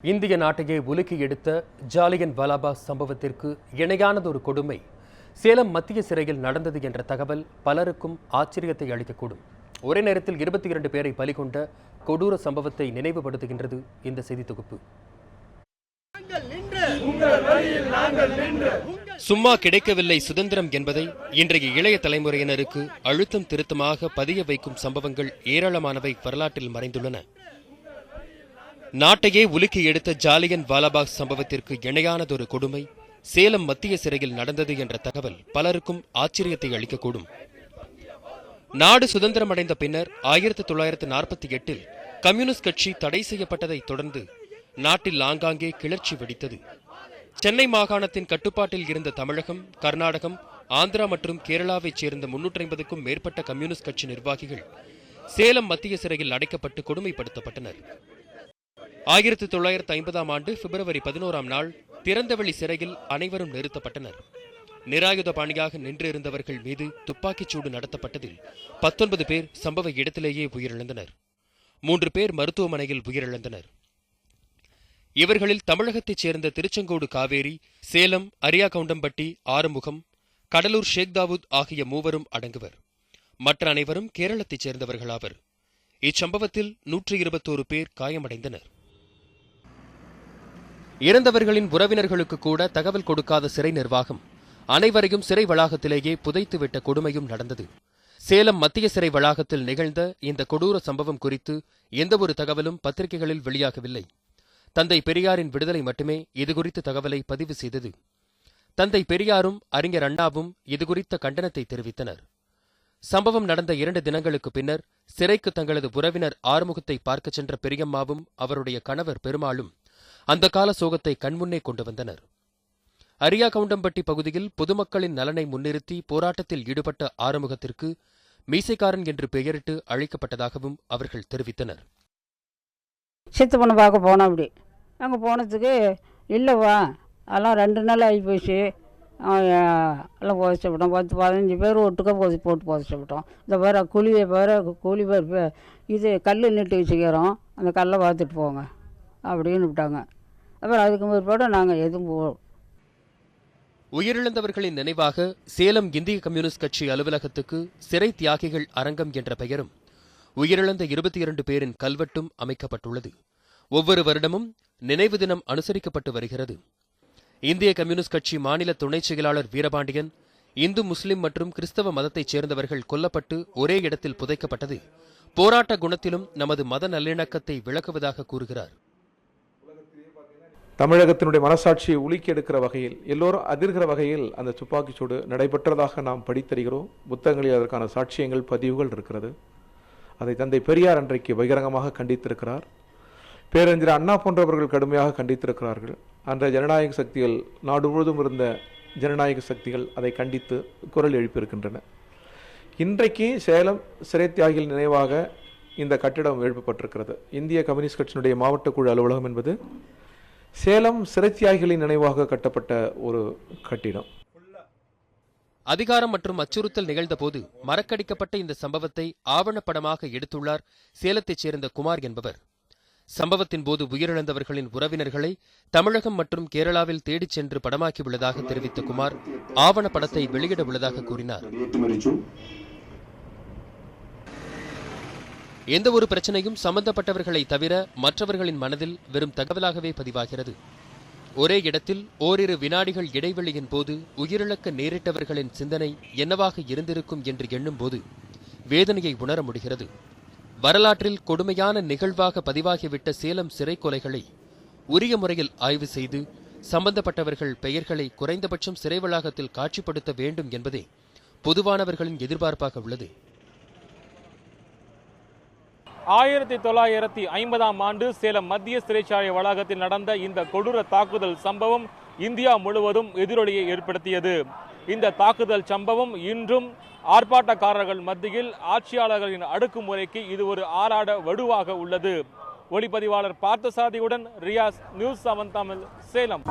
இந்திய நாட்டையே உலுக்கி எடுத்த ஜாலியன் வாலாபாக் சம்பவத்திற்கு இணையானதொரு கொடுமை சேலம் மத்திய சிறையில் நடந்தது என்ற தகவல் பலருக்கும் ஆச்சரியத்தை அளிக்கக்கூடும். ஒரே நேரத்தில் 22 பேரை பலிகொண்ட கொடூர சம்பவத்தை நினைவுபடுத்துகின்றது இந்த செய்தி தொகுப்பு. சும்மா கிடைக்கவில்லை சுதந்திரம் என்பதை இன்றைய இளைய தலைமுறையினருக்கு அழுத்தம் திருத்தமாக பதிய வைக்கும் சம்பவங்கள் ஏராளமானவை வரலாற்றில் மறைந்துள்ளன. நாட்டையே உலுக்கி எடுத்த ஜாலியன் வாலாபாக் சம்பவத்திற்கு இணையானதொரு கொடுமை சேலம் மத்திய சிறையில் நடந்தது என்ற தகவல் பலருக்கும் ஆச்சரியத்தை அளிக்கக்கூடும். நாடு சுதந்திரம் அடைந்த பின்னர் 1948 கம்யூனிஸ்ட் கட்சி தடை செய்யப்பட்டதை தொடர்ந்து நாட்டில் ஆங்காங்கே கிளர்ச்சி வெடித்தது. சென்னை மாகாணத்தின் கட்டுப்பாட்டில் இருந்த தமிழகம், கர்நாடகம், ஆந்திரா மற்றும் கேரளாவைச் சேர்ந்த 350க்கும் மேற்பட்ட கம்யூனிஸ்ட் கட்சி நிர்வாகிகள் சேலம் மத்திய சிறையில் அடைக்கப்பட்டு கொடுமைப்படுத்தப்பட்டனர். 1950ஆம் ஆண்டு பிப்ரவரி 11ஆம் நாள் திறந்தவெளி சிறையில் அனைவரும் நிறுத்தப்பட்டனர். நிராயுத பாணியாக நின்றிருந்தவர்கள் மீது துப்பாக்கிச்சூடு நடத்தப்பட்டதில் 19 பேர் சம்பவ இடத்திலேயே உயிரிழந்தனர். 3 பேர் மருத்துவமனையில் உயிரிழந்தனர். இவர்களில் தமிழகத்தைச் சேர்ந்த திருச்செங்கோடு காவேரி, சேலம் அரியாகவுண்டம்பட்டி ஆறுமுகம், கடலூர் ஷேக் தாவூத் ஆகிய மூவரும் அடங்குவர். மற்ற அனைவரும் கேரளத்தைச் சேர்ந்தவர்களாவர். இச்சம்பவத்தில் 121 பேர் காயமடைந்தனர். இறந்தவர்களின் உறவினர்களுக்கு கூட தகவல் கொடுக்காத சிறை நிர்வாகம் அனைவரையும் சிறை வளாகத்திலேயே புதைத்துவிட்ட கொடுமையும் நடந்தது. சேலம் மத்திய சிறை வளாகத்தில் நிகழ்ந்த இந்த கொடூர சம்பவம் குறித்து எந்தவொரு தகவலும் பத்திரிகைகளில் வெளியாகவில்லை. தந்தை பெரியாரின் விடுதலை மட்டுமே இதுகுறித்த தகவலை பதிவு செய்தது. தந்தை பெரியாரும் அறிஞர் அண்ணாவும் இதுகுறித்த கண்டனத்தை தெரிவித்தனர். சம்பவம் நடந்த 2 தினங்களுக்கு பின்னர் சிறைக்கு தங்களது உறவினர் ஆறுமுகத்தை பார்க்கச் சென்ற பெரியம்மாவும் அவருடைய கணவர் பெருமாளும் அந்த கால சோகத்தை கண்முன்னே கொண்டு வந்தனர். அரியாகவுண்டம்பட்டி பகுதியில் பொதுமக்களின் நலனை முன்னிறுத்தி போராட்டத்தில் ஈடுபட்ட ஆறுமுகத்திற்கு மீசைக்காரன் என்று பெயரிட்டு அழைக்கப்பட்டதாகவும் அவர்கள் தெரிவித்தனர். சித்து பொண்ணு பார்க்க போனோம். அப்படி அங்கே போனதுக்கு இல்லைவா அதெல்லாம் 2 நாள் ஆகி போச்சு. எல்லாம் புதைச்சிவிட்டோம். 10-15 பேர் ஒட்டுக்க போட்டு புதைச்சிவிட்டோம். இந்த பேர கூலி பேர் இது கல் நிட்டு வச்சுக்கிறோம், அந்த கல்லை பார்த்துட்டு போங்க அப்படின்னு விட்டாங்க. அப்புறம் அதுக்கு முற்பாடு நாங்கள் எதுவும் உயிரிழந்தவர்களின் நினைவாக சேலம் இந்திய கம்யூனிஸ்ட் கட்சி அலுவலகத்துக்கு சிறை தியாகிகள் அரங்கம் என்ற பெயரும் உயிரிழந்த 22 பேரின் கல்வெட்டும் அமைக்கப்பட்டுள்ளது. ஒவ்வொரு வருடமும் நினைவு தினம் அனுசரிக்கப்பட்டு வருகிறது. இந்திய கம்யூனிஸ்ட் கட்சி மாநில துணைச் செயலாளர் வீரபாண்டியன் இந்து, முஸ்லிம் மற்றும் கிறிஸ்தவ மதத்தைச் சேர்ந்தவர்கள் கொல்லப்பட்டு ஒரே இடத்தில் புதைக்கப்பட்டது போராட்ட குணத்திலும் நமது மத நல்லிணக்கத்தை விளக்குவதாக கூறுகிறார். தமிழகத்தினுடைய மனசாட்சியை உலுக்கி எடுக்கிற வகையில், எல்லோரும் அதிர்கிற வகையில் அந்த துப்பாக்கிச்சூடு நடைபெற்றதாக நாம் படித்தறிகிறோம். புத்தகங்களில் அதற்கான சாட்சியங்கள், பதிவுகள் இருக்கிறது. அதை தந்தை பெரியார் அன்றைக்கு பகிரங்கமாக கண்டித்திருக்கிறார். பேரறிஞர் அண்ணா போன்றவர்கள் கடுமையாக கண்டித்திருக்கிறார்கள். அன்றைய ஜனநாயக சக்திகள், நாடு முழுவதும் இருந்த ஜனநாயக சக்திகள் அதை கண்டித்து குரல் எழுப்பியிருக்கின்றன. இன்றைக்கு சேலம் சிறை தியாகிகள் நினைவாக இந்த கட்டிடம் எழுப்பப்பட்டிருக்கிறது. இந்திய கம்யூனிஸ்ட் கட்சியினுடைய மாவட்ட குழு அலுவலகம் என்பது சேலம் சிறை தியாகிகளின் நினைவாக கட்டப்பட்ட ஒரு கட்டிடம். அதிகாரம் மற்றும் அச்சுறுத்தல் நிகழ்ந்தபோது மறக்கடிக்கப்பட்ட இந்த சம்பவத்தை ஆவணப்படமாக எடுத்துள்ளார் சேலத்தைச் சேர்ந்த குமார் என்பவர். சம்பவத்தின் போது உயிரிழந்தவர்களின் உறவினர்களை தமிழகம் மற்றும் கேரளாவில் தேடிச் சென்று படமாக்கியுள்ளதாக தெரிவித்த குமார் ஆவணப்படத்தை வெளியிட உள்ளதாக கூறினார். எந்த ஒரு பிரச்சனையும் சம்பந்தப்பட்டவர்களை தவிர மற்றவர்களின் மனதில் வெறும் தகவலாகவே பதிவாகிறது. ஒரே இடத்தில் ஓரிரு வினாடிகள் இடைவெளியின் போது உயிரிழக்க நேரிட்டவர்களின் சிந்தனை என்னவாக இருந்திருக்கும் என்று எண்ணும் போது வேதனையை உணர முடிகிறது. வரலாற்றில் கொடுமையான நிகழ்வாக பதிவாகிவிட்ட சேலம் சிறை கொலைகளை உரிய முறையில் ஆய்வு செய்து சம்பந்தப்பட்டவர்கள் பெயர்களை குறைந்தபட்சம் சிறை வளாகத்தில் காட்சிப்படுத்த வேண்டும் என்பதே பொதுவானவர்களின் எதிர்பார்ப்பாக உள்ளது. 1950ஆம் ஆண்டு சேலம் மத்திய சிறைச்சாலை வளாகத்தில் நடந்த இந்த கொடூர தாக்குதல் சம்பவம் இந்தியா முழுவதும் எதிரொலியை ஏற்படுத்தியது. இந்த தாக்குதல் சம்பவம் இன்றும் ஆர்ப்பாட்டக்காரர்கள் மத்தியில் ஆட்சியாளர்களின் அடக்குமுறைக்கு இது ஒரு ஆறாட வடுவாக உள்ளது. ஒளிப்பதிவாளர் பார்த்தசாதியுடன் ரியாஸ், நியூஸ் 7 தமிழ், சேலம்.